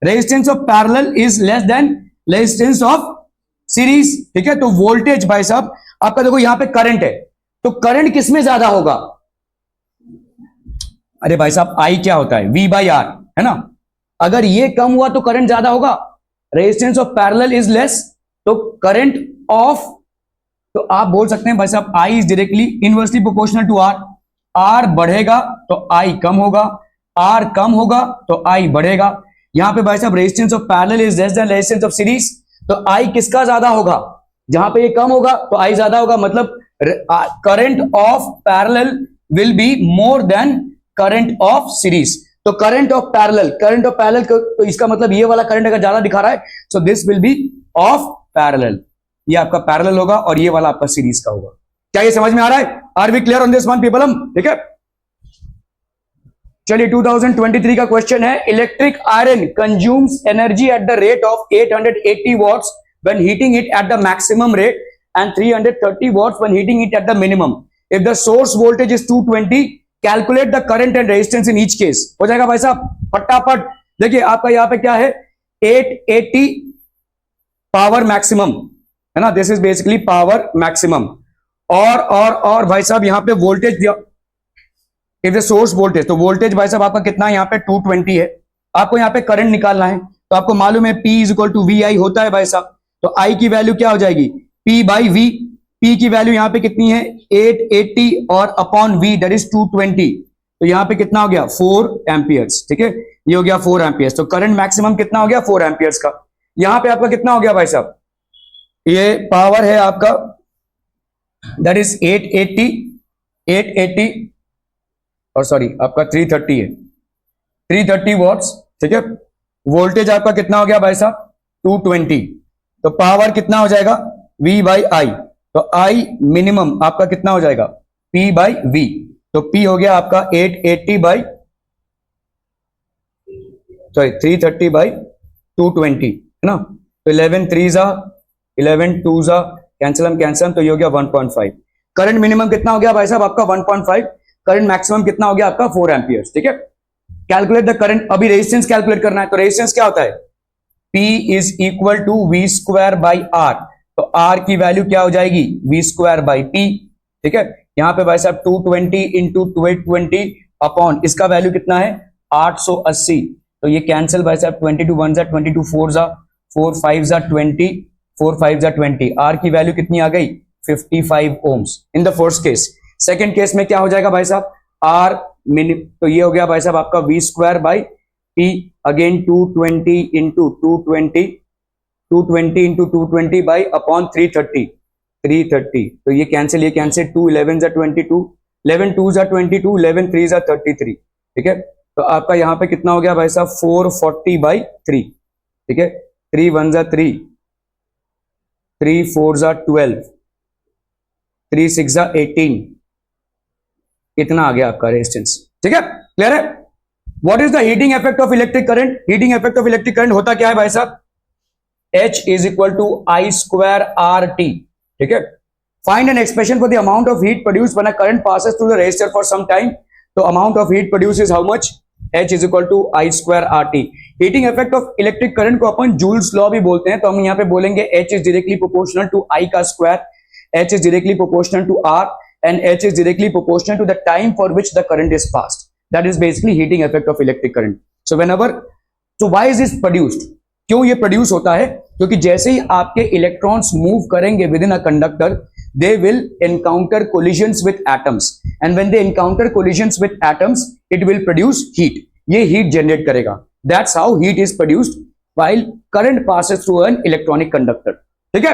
resistance of parallel is less than resistance of series. ठीक है, तो वोल्टेज भाई साहब आपका देखो यहां पे करंट है, तो करंट किस में ज्यादा होगा. अरे भाई साहब I क्या होता है, V/R है ना. अगर ये कम हुआ तो करंट ज्यादा होगा. Resistance of parallel is less, तो करंट ऑफ, तो आप बोल सकते हैं भाई साहब I is directly inversely proportional to R. R बढ़ेगा तो I कम होगा, R कम होगा तो I बढ़ेगा. यहां पे भाई साहब resistance of parallel is less than resistance of series, तो I किसका ज्यादा होगा, जहां पे ये कम होगा तो I ज्यादा होगा. मतलब current of parallel will be more than current of series. तो करंट ऑफ पैरेलल तो इसका मतलब ये वाला करंट अगर ज्यादा दिखा रहा है, so this will be of parallel. ये आपका पैरेलल होगा और ये वाला आपका सीरीज का होगा. क्या ये समझ में आ रहा है? Are we clear on this one people? हम ठीक है. चलिए 2023 का क्वेश्चन है, electric iron consumes energy at the rate of 880 watts when heating it at the maximum rate and 330 watts when heating it at the minimum. If the source voltage is 220, calculate the current and resistance in each case. हो जाएगा भाई साहब फटाफट. देखिए आपका यहाँ पे क्या है, 880 पावर मैक्सिमम है ना, this is basically power maximum. और भाई साहब यहाँ पे वोल्टेज दिया, इफ द सोर्स वोल्टेज, तो वोल्टेज भाई साहब आपका कितना है, यहाँ पे 220 है. आपको यहाँ पे करंट निकालना है, तो आपको मालूम है P is equal to VI होता है भाई साहब. तो I की वैल्यू क्या हो जाएगी, P/V. P की वैल्यू यहां पे कितनी है, 880 और अपॉन V दैट इज 220. तो यहां पे कितना हो गया, 4 एम्पियर्स. ठीक है, ये हो गया 4 एम्पियर्स. तो करंट मैक्सिमम कितना हो गया, 4 एम्पियर्स का. यहां पे आपका कितना हो गया भाई साहब, ये पावर है आपका दैट इज 880 और सॉरी आपका 330 है, 330 वॉट्स. ठीक है, वोल्टेज आपका कितना हो गया भाई साहब, 220. तो पावर कितना हो जाएगा, V/I. तो I मिनिमम आपका कितना हो जाएगा, P/V. तो P हो गया आपका 330/220 है ना. तो 11 3s 11 2s कैंसिल, तो ये हो गया 1.5. करंट मिनिमम कितना हो गया भाई साहब आपका 1.5. करंट मैक्सिमम कितना हो गया आपका 4 एम्पियर्स. ठीक है, कैलकुलेट द करंट. अभी रेजिस्टेंस कैलकुलेट करना है, तो रेजिस्टेंस क्या होता है, P is equal to V²/R. तो R की वैल्यू क्या हो जाएगी, V²/P. ठीक है, यहां पे भाई साहब 220 इंटू 220 अपॉन इसका वैल्यू कितना है 880. तो ये कैंसिल भाई साहब, 22 1s 22 4s 4 5s 20 4 5s 20. R की वैल्यू कितनी आ गई, 55 ohms in the first case. Second case में क्या हो जाएगा भाई साहब, R मिनिमम, तो ये हो गया भाई साहब आपका V²/P. Again 220 into 220 into 220 by upon 330. तो ये कैंसिल 2 11s 22 11 2s 22 11 3s 33. ठीक है, तो आपका यहाँ पे कितना हो गया भाई साहब 440/3. ठीक है, 3 1s 3 3 4s 12 3 6s 18. इतना आ गया आपका रेजिस्टेंस. ठीक है, क्लियर है. What is the heating effect of electric current. Heating effect of electric current होता क्या है भाई साहब, H is equal to I²RT. ठीक है, find an expression for the amount of heat produced when a current passes through the resistor for some time. तो amount of heat produce is how much, H is equal to I²RT. Heating effect of electric current को अपन joules law भी बोलते हैं. तो हम यहाँ पे बोलेंगे H is directly proportional to I का square, H is directly proportional to R, and H is directly proportional to the time for which the current is passed. That is basically heating effect of electric current. So why is this produced? क्यों ये produce होता है, क्योंकि जैसे ही आपके electrons move करेंगे with in a conductor, they will encounter collisions with atoms, and when they encounter collisions with atoms, it will produce heat. ये heat generate करेगा. That's how heat is produced while current passes through an electronic conductor. ठीक है,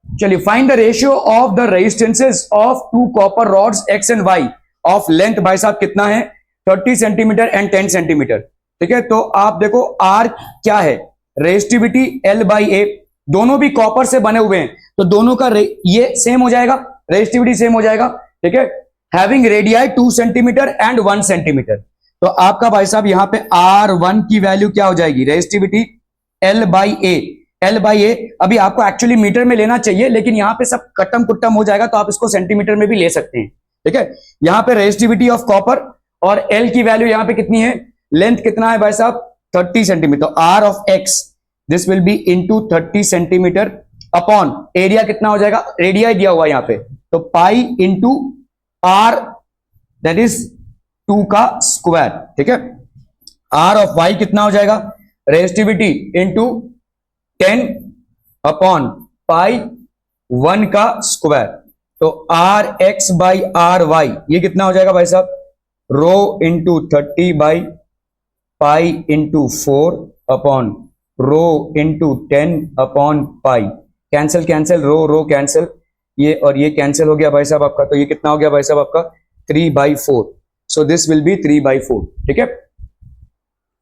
चलिए find the ratio of the resistances of two copper rods X and Y of length. भाई साहब कितना है, 30 centimetre and 10 centimetre. ठीक है, तो आप देखो R क्या है, रेजिस्टिविटी L बाई ए, दोनों भी कॉपर से बने हुए हैं तो दोनों का ये सेम हो जाएगा, रेजिस्टिविटी सेम हो जाएगा, ठीक है। Having radii 2 centimetre and 1 centimetre, तो आपका भाई साहब यहां पे R1 की वैल्यू क्या हो जाएगी, resistivity L by A, L by A. अभी आपको एक्चुअली मीटर में लेना चाहिए लेकिन यहां पे सब कट्टम कुट्टम हो जाएगा तो आप इसको सेंटीमीटर में भी ले सकते हैं, ठीक है। यहां पे रेजिस्टिविटी ऑफ कॉपर और L की वैल्यू यहां पे कितनी है, लेंथ कितना है भाई साहब 30 centimetre, R of X this will be into 30 centimetre upon area कितना हो जाएगा, रेडियाई दिया हुआ यहां पे, तो pi into R that is 2 का स्क्वायर, ठीक है। R ऑफ Y कितना हो जाएगा, रेजिस्टिविटी इंटू 10 अपॉन पाई 1 का स्क्वायर, तो RX बाई RY ये कितना हो जाएगा भाई साहब, rho into 30 by pi into 4 upon rho into 10 upon pi, cancel cancel, rho rho cancel, ये और ये कैंसिल हो गया भाई साहब आपका, तो ये कितना हो गया भाई साहब आपका 3/4, सो दिस विल बी 3/4, ठीक है।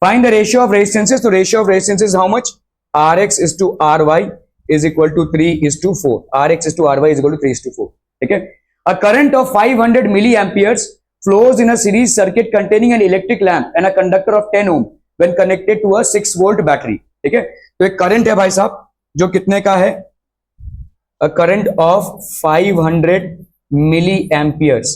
Find the ratio of resistances, तो ratio of resistances how much, Rx is to Ry is equal to 3:4, Rx is to Ry is equal to 3:4, ठीक है। A current of 500 milliamperes flows in a series circuit containing an electric lamp and a conductor of 10 ohm when connected to a 6 volt battery, ठीक है। तो एक current है भाई साहब जो कितने का है, a current of 500 milliamperes,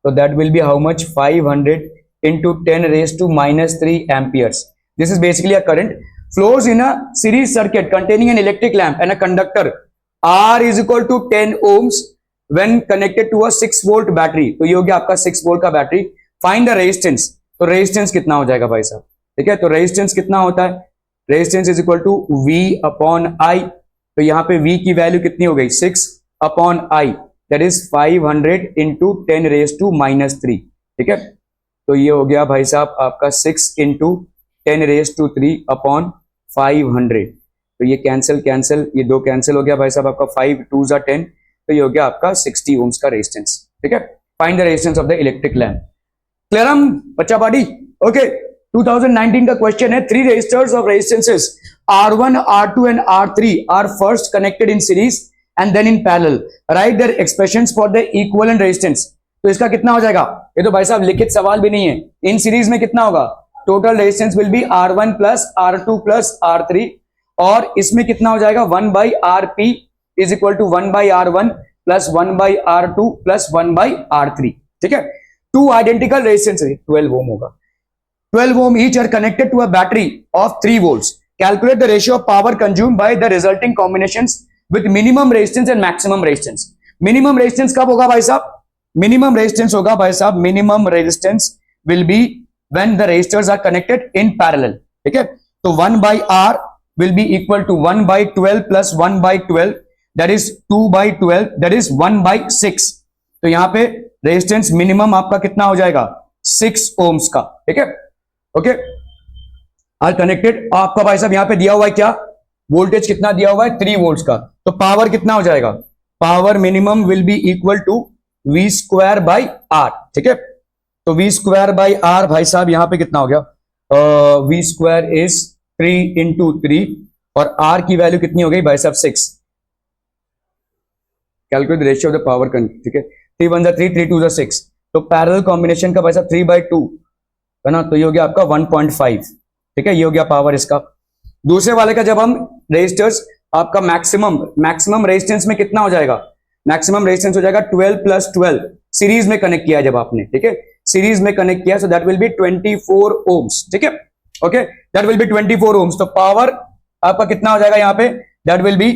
so that will be how much, 500 into 10 raised to -3 amperes. This is basically a current flows in a series circuit containing an electric lamp and a conductor, R is equal to 10 ohms when connected to a 6 volt battery, तो ये हो गया आपका 6 volt का battery. Find the resistance, तो resistance कितना हो जाएगा भाई साहब, ठीक है। तो रेजिस्टेंस कितना होता है, resistance is equal to V upon I, तो यहाँ पे V की वैल्यू कितनी हो गई 6 upon I that is 500 into 10 raise to -3, ठीक है। तो ये हो गया भाई साहब आपका 6 इंटू 10 रेज टू 3 अपॉन 500, तो ये कैंसिल कैंसिल, ये दो कैंसिल हो गया भाई साहब आपका, 5 2 जा 10, तो ये हो गया आपका 60 ओम्स का रेजिस्टेंस, ठीक है। Find the resistance of the electric lamp. Clear हम बच्चा पार्टी, ओके। 2019 का क्वेश्चन है, 3 resistors of resistances R1, R2 and R3 are first connected in series and then in parallel. Write their expressions for the equivalent resistance. तो इसका कितना हो जाएगा, ये तो भाई साहब लिखित सवाल भी नहीं है। इन सीरीज में कितना होगा, total resistance will be R1 plus R2 plus R3, और इसमें कितना हो जाएगा 1/RP is equal to 1/R1 plus 1/R2 plus 1/R3, ठीक है। 2 आइडेंटिकल रेजिस्टेंस 12 ओम होगा, 12 ohm each are connected to a battery of 3 volts. Calculate the ratio of power consumed by the resulting combinations with minimum resistance and maximum resistance. Minimum resistance कब होगा भाई साहब, minimum resistance होगा भाई साहब, minimum resistance will be when the resistors are connected in parallel, ठीक है। तो 1/R will be equal to 1/12 plus 1/12 that is 2/12 that is 1/6, तो यहां पे रेजिस्टेंस मिनिमम आपका कितना हो जाएगा 6 ohms का, ठीक है, ओके। आर कनेक्टेड, आपका भाई साहब यहां पे दिया हुआ है क्या, वोल्टेज कितना दिया हुआ है 3 वोल्ट्स का, तो पावर कितना हो जाएगा, power minimum will be equal to V square by R, ठीक है। तो V स्क्वायर बाई R भाई साहब यहां पे कितना हो गया, V स्क्वायर इज 3 इंटू 3 और R की वैल्यू कितनी हो गई भाई साहब 6। Calculate ratio of the power, ठीक है, 3 1 3 3 2 6, तो पैरेलल कॉम्बिनेशन का भाई साहब 3/2 है ना, तो ये हो गया आपका 1.5, ठीक है, ये हो गया पावर इसका। दूसरे वाले का जब हम रेजिस्टर्स आपका मैक्सिमम रेजिस्टेंस में कितना हो जाएगा, मैक्सिमम रेजिस्टेंस हो जाएगा 12 प्लस 12, सीरीज में कनेक्ट किया जब आपने, ठीक है, सीरीज में कनेक्ट किया, so that will be 24 ohms, ठीक है, okay, that will be 24 ohms. तो पावर आपका कितना हो जाएगा यहाँ पे, that will be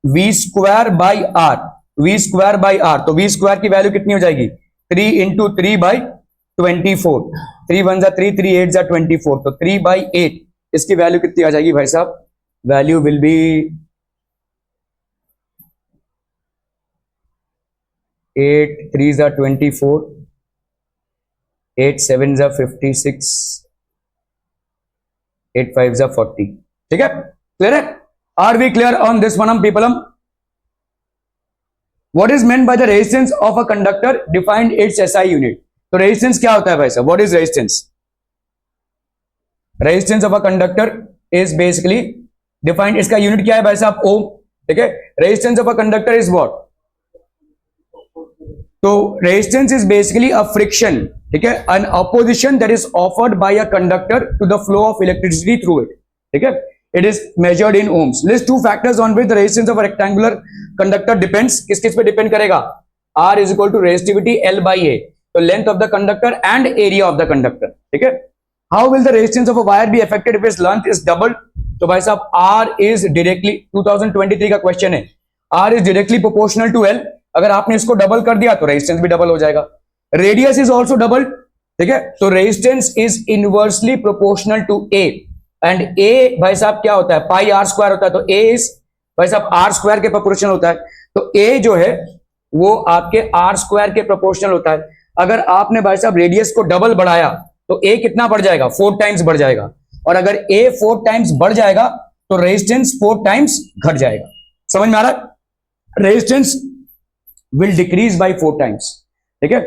V square by R, V square by R, तो V स्क्वायर की वैल्यू कितनी हो जाएगी 3 इंटू 3/24, 3 1 जा 3 3 8 जा 24, तो 3/8 इसकी वैल्यू कितनी आ जाएगी भाई साहब, वैल्यू विल बी 8 3 जा 24, 8 7 जा 56, 8 5 जा 40, ठीक है, क्लियर है। Are we clear on this one people. What is meant by the resistance of a conductor? Defined its SI unit. तो रेजिस्टेंस क्या होता है भाई साहब, what is resistance, resistance of a conductor is basically defined, इसका unit क्या है भाई साहब, ओम, ठीक है। Resistance of a conductor is what, तो resistance is basically a friction, ठीक है, an opposition that is offered by a conductor to the flow of electricity through it, ठीक है। It is measured in ohms. List two factors on which the resistance of a rectangular conductor depends, किस किस पे depend करेगा, R is equal to resistivity L by A, तो length of the conductor and area of the conductor, ठीक है। How will the resistance of a wire be affected if its length is double, तो भाई साहब R is directly, 2023 का question है, R is directly proportional to L, अगर आपने इसको डबल कर दिया तो रेजिस्टेंस भी डबल हो जाएगा। रेडियस इज ऑल्सो डबल, ठीक है, तो resistance is inversely proportional to A, and A भाई साहब क्या होता है, पाई R स्क्वायर होता है, तो A इज भाई साहब R स्क्वायर के प्रोपोर्शनल होता है, तो A जो है वो आपके R स्क्वायर के प्रोपोर्शनल होता है। अगर आपने भाई साहब रेडियस को डबल बढ़ाया तो A कितना बढ़ जाएगा, 4 टाइम्स बढ़ जाएगा, और अगर A 4 टाइम्स बढ़ जाएगा तो रेजिस्टेंस 4 टाइम्स घट जाएगा। समझ में आ रहा है, resistance will decrease by 4 times, ठीक है।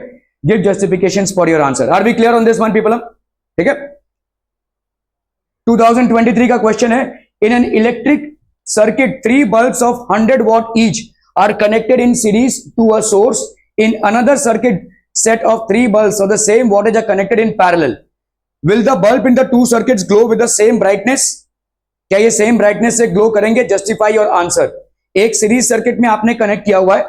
Give justifications for your answer. Are we clear on this one people? ठीक है। 2023 का क्वेश्चन है, in an electric circuit 3 bulbs of 100 watt each are connected in series to a source. In another circuit set of 3 bulbs of the same wattage are connected in parallel. Will the bulb in the two circuits glow with the same brightness? क्या ये same brightness से glow करेंगे? Justify your answer. एक series circuit में आपने connect किया हुआ है,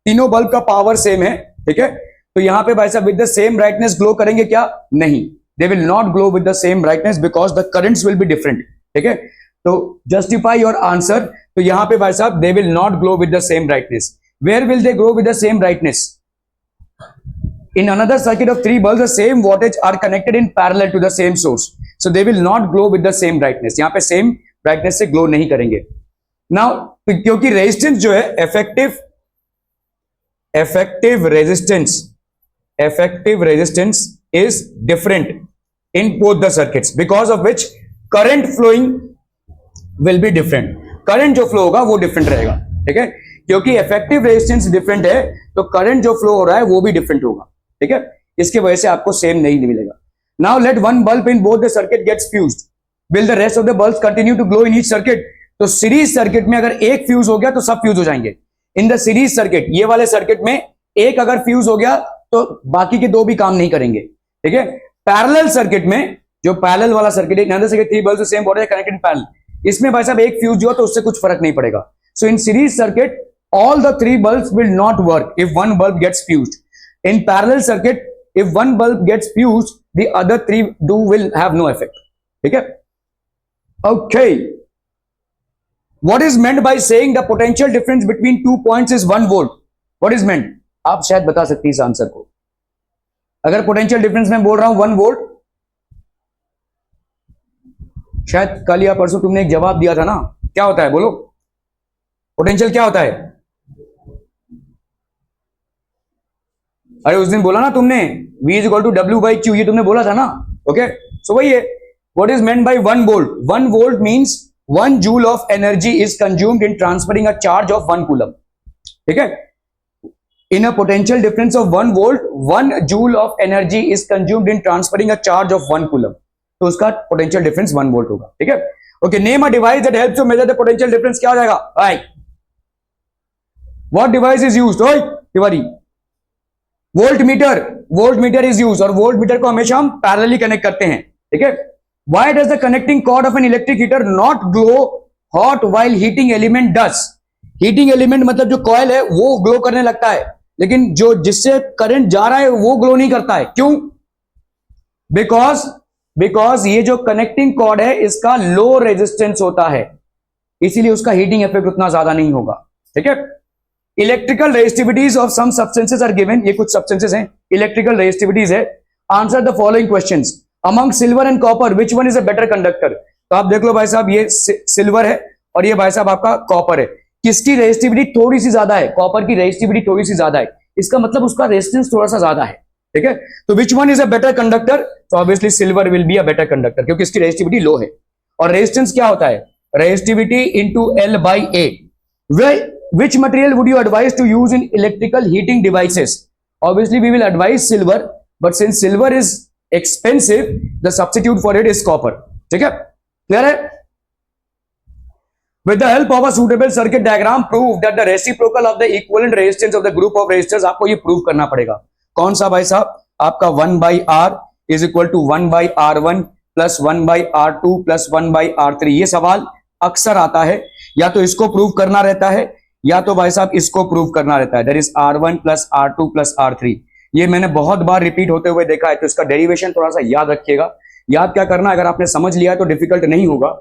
तीनों बल्ब का पावर सेम है, ठीक है, तो यहां पे भाई साहब with the same brightness glow करेंगे क्या? नहीं, दे will not glow with the same brightness because the currents will be different, ठीक है। तो जस्टिफाई योर आंसर, तो यहां पे भाई साहब they will not glow with the same brightness. Where will they glow with the same brightness? In another circuit of 3 bulbs, the same wattage are connected in parallel to the same source, so they will not glow with the same brightness. यहाँ पे same brightness से glow नहीं करेंगे। Now, क्योंकि resistance जो है effective resistance is different in both the circuits, because of which current flowing will be different. current जो flow होगा वो different रहेगा, ठीक है, क्योंकि effective resistance different है तो current जो flow हो रहा है वो भी different होगा, ठीक है, इसके वजह से आपको सेम नहीं मिलेगा। Now let one bulb in both the circuit gets fused, will the rest of the bulbs continue to glow in each circuit? तो सीरीज सर्किट में अगर एक फ्यूज हो गया तो सब फ्यूज हो जाएंगे। इन द सीरीज सर्किट, ये वाले सर्किट में एक अगर फ्यूज हो गया तो बाकी के दो भी काम नहीं करेंगे, ठीक है। पैरेलल सर्किट में, जो पैरेलल वाला सर्किट है, another circuit 3 bulbs same voltage connected in parallel, इसमें भाई साहब एक फ्यूज हुआ तो उससे कुछ फर्क नहीं पड़ेगा। So in series circuit all the 3 bulbs will not work if one bulb gets fused. In parallel circuit, if one bulb gets fused, the other 3 will have no effect. ठीक है? Okay. What is meant by saying the potential difference between 2 points is 1 volt? What is meant? आप शायद बता सकती हैं इस answer को। अगर पोटेंशियल डिफरेंस में बोल रहा हूं 1 वोल्ट, शायद कल या परसों तुमने एक जवाब दिया था ना, क्या होता है बोलो? पोटेंशियल क्या होता है? अरे उस दिन बोला ना तुमने, V is equal to W by Q, ये तुमने बोला था ना, ओके। सो वही है, what is meant by 1 volt? 1 volt means 1 joule of energy is consumed in transferring a charge of 1 coulomb, ठीक है। In a potential difference of 1 volt, 1 joule of energy is consumed in transferring a charge of 1 coulomb, तो उसका potential difference 1 volt होगा, ठीक है। Okay, name a device that helps to measure the potential difference, क्या हो जाएगा? Right, what device is used? ओए Tiwari, volt meter is use, और वोल्ट मीटर को हमेशा हम पैरेलली कनेक्ट करते हैं, ठीक है। Why does the connecting cord of an electric heater not glow hot while heating element does? Heating element मतलब जो कॉइल है वो ग्लो करने लगता है, लेकिन जो जिससे करंट जा रहा है वो ग्लो नहीं करता है। क्यों? बिकॉज ये जो कनेक्टिंग कॉर्ड है इसका लो रेजिस्टेंस होता है, इसीलिए उसका हीटिंग इफेक्ट उतना ज्यादा नहीं होगा, ठीक है। Electrical resistivities of some substances are given, ये कुछ सब्सटेंसेस हैं, इलेक्ट्रिकल रेजिस्टिविटीज है। Answer the following questions, among silver and copper which one is a better conductor? तो आप देख लो भाई साहब, ये सिल्वर है और ये भाई साहब आपका कॉपर है, किसकी रेजिस्टिविटी थोड़ी सी ज्यादा है? कॉपर की रेजिस्टिविटी थोड़ी सी ज्यादा है, इसका मतलब उसका रेजिस्टेंस थोड़ा सा ज्यादा है, ठीक है। तो which one is a better conductor? तो obviously silver will be a better conductor, क्योंकि इसकी रेजिस्टिविटी लो है। और रेजिस्टेंस क्या होता है? Resistivity into L by A। Which material would you advise to use in electrical heating devices? Obviously, we will advise silver, but since silver is expensive, the substitute for it is copper. ठीक है? Clear है? With the help of a suitable circuit diagram, prove that the reciprocal of the equivalent resistance of the group of resistors, आपको ये prove करना पड़ेगा. कौन सा भाई साहब? आपका 1 by R is equal to 1 by R1 plus 1 by R2 plus 1 by R3. ये सवाल अक्सर आता है, या तो इसको प्रूव करना रहता है या तो भाई साहब इसको प्रूव करना रहता है. That is R1 plus R2 plus R3. ये मैंने बहुत बार रिपीट होते हुए देखा है, तो इसका डेरिवेशन थोड़ा सा याद रखिएगा. याद क्या करना, अगर आपने समझ लिया है तो डिफिकल्ट नहीं होगा,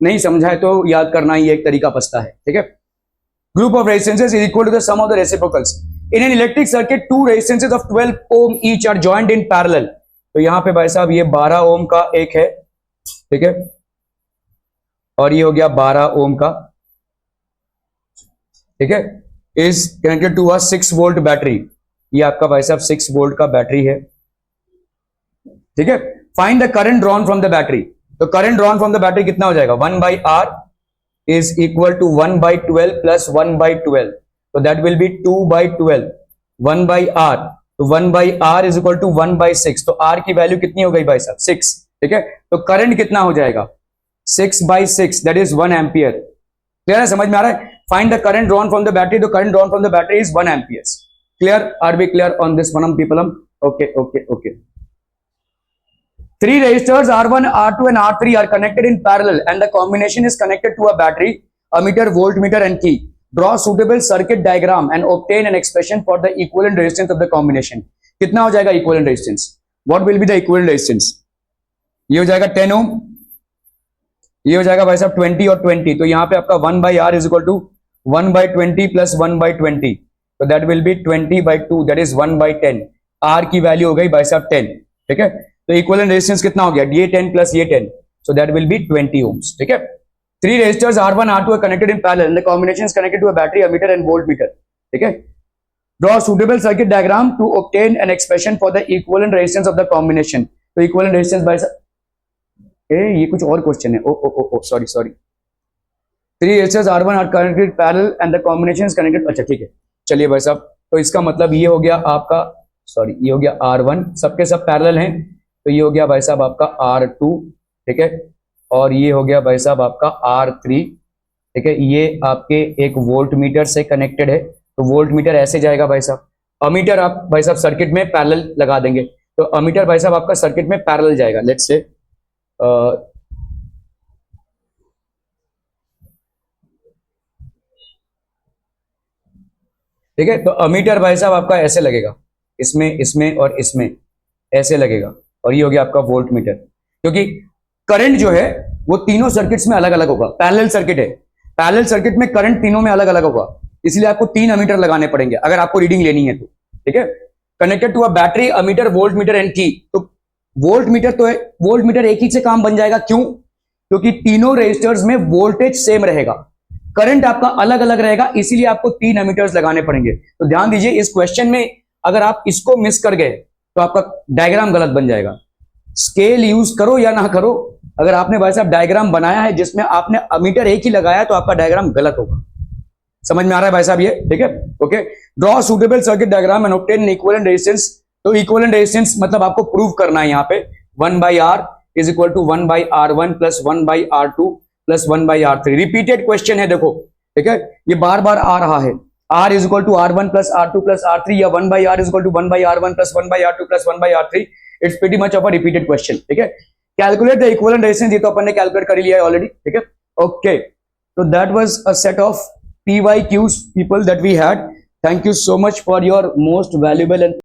नहीं समझा है तो याद करना ही एक तरीका बचता है. ठीक है. Group of resistances is equal to the sum of the reciprocals. In an electric circuit two resistances of 12 ohm each are joined in parallel. तो यहां पे भाई साहब ये 12 ओम का एक है, ठीक है, और ये हो गया 12 ओम का, ठीक है, is connected to a 6 volt battery. ये आपका भाई साहब 6 वोल्ट का बैटरी है. ठीक है. Find the current drawn from the battery. तो current drawn from the battery कितना हो जाएगा? 1 by R is equal to 1 by 12 plus 1 by 12. तो that will be 2 by 12. 1 by R. तो 1 by R is equal to 1 by 6. तो R की value कितनी हो गई भाई साहब? 6. ठीक है. तो करंट कितना हो जाएगा? 6 by 6, that is 1 ampere. Clear है? समझ में आ रहा है? Find the current drawn from the battery. तो current drawn from the battery is 1 amperes. Clear? Are we clear on this one, people? Okay, okay, okay. Three resistors R1, R2 and R3 are connected in parallel and the combination is connected to a battery, ammeter, voltmeter and key. Draw suitable circuit diagram and obtain an expression for the equivalent resistance of the combination. कितना हो जाएगा equivalent resistance? What will be the equivalent resistance? ये हो जाएगा 10 ohm, ये हो जाएगा भाई साहब 20 और 20. तो यहाँ पे आपका 1 by R is equal to 1 by 20 plus 1 by 20. तो that will be 20 by 2, that is 1 by 10. R की वैल्यू हो गई भाई साहब 10. ठीक है. तो इक्विवेलेंट रेजिस्टेंस कितना हो गया? ये 10 प्लस ये 10, सो दैट विल बी 20 ohms. ठीक है. 3 resistors R1 R2 are connected in parallel and the combination is connected to a battery, ammeter and voltmeter. ठीक है. Draw suitable circuit diagram to obtain an expression for the equivalent resistance of the combination. तो equivalent resistance by ये कुछ और question है. Oh sorry. 3 resistors R1 are connected in parallel and the combination is connected. अच्छा ठीक है, चलिए भाई साहब. तो इसका मतलब ये हो गया आपका, सॉरी, ये हो गया R1, सबके सब पैरेलल हैं. तो ये हो गया भाई साहब आपका R2, ठीक है, और ये हो गया भाई साहब आपका R3. ठीक है. ये आपके एक वोल्ट मीटर से कनेक्टेड है. तो वोल्ट मीटर ऐसे जाएगा भाई साहब. अमीटर आप भाई साहब सर्किट में पैरेलल लगा देंगे. तो अमीटर भाई साहब आपका सर्किट में पैरेलल जाएगा. लेट्स से ठीक है. तो अमीटर भाई साहब आपका ऐसे लगेगा, इसमें और इसमें ऐसे लगेगा. और ये हो गया आपका वोल्ट मीटर. क्योंकि करंट जो है वो तीनों सर्किट्स में अलग अलग होगा. पैरेलल सर्किट है, पैरेलल सर्किट में करंट तीनों में अलग अलग होगा, इसलिए आपको 3 अमीटर लगाने पड़ेंगे अगर आपको रीडिंग लेनी है तो. ठीक है. Connected to a battery, ammeter, voltmeter and key. तो वोल्ट मीटर एक ही से काम बन जाएगा. क्यों? क्योंकि तीनों रेजिस्टर्स में वोल्टेज सेम रहेगा, करंट आपका अलग अलग रहेगा, इसीलिए आपको 3 अमीटर्स लगाने पड़ेंगे. तो ध्यान दीजिए, इस क्वेश्चन में अगर आप इसको मिस कर गए तो आपका डायग्राम गलत बन जाएगा. स्केल यूज करो या ना करो, अगर आपने भाई साहब डायग्राम बनाया है जिसमें आपने अमीटर एक ही लगाया तो आपका डायग्राम गलत होगा. समझ में आ रहा है भाई साहब ये? ठीक है. Okay. Draw suitable circuit diagram and obtain equivalent resistance. तो इक्विवेलेंट रेजिस्टेंस मतलब आपको प्रूव करना है. यहाँ पे 1 by R is equal to 1 by R1 plus 1 by R2 plus 1 by R3. Repeated question है, देखो. ठीक है. ये बार बार आ रहा है. R is equal to R1 plus R2 plus R3 या 1 by R is equal to 1 by R1 plus 1 by R2 plus 1 by R3. It's pretty much of a repeated question. ठीक है. Calculate the equivalent resistance. ये तो अपन ने calculate कर लिया है already. ठीक है. Okay. So that was a set of PYQs people that we had. Thank you so much for your most valuable and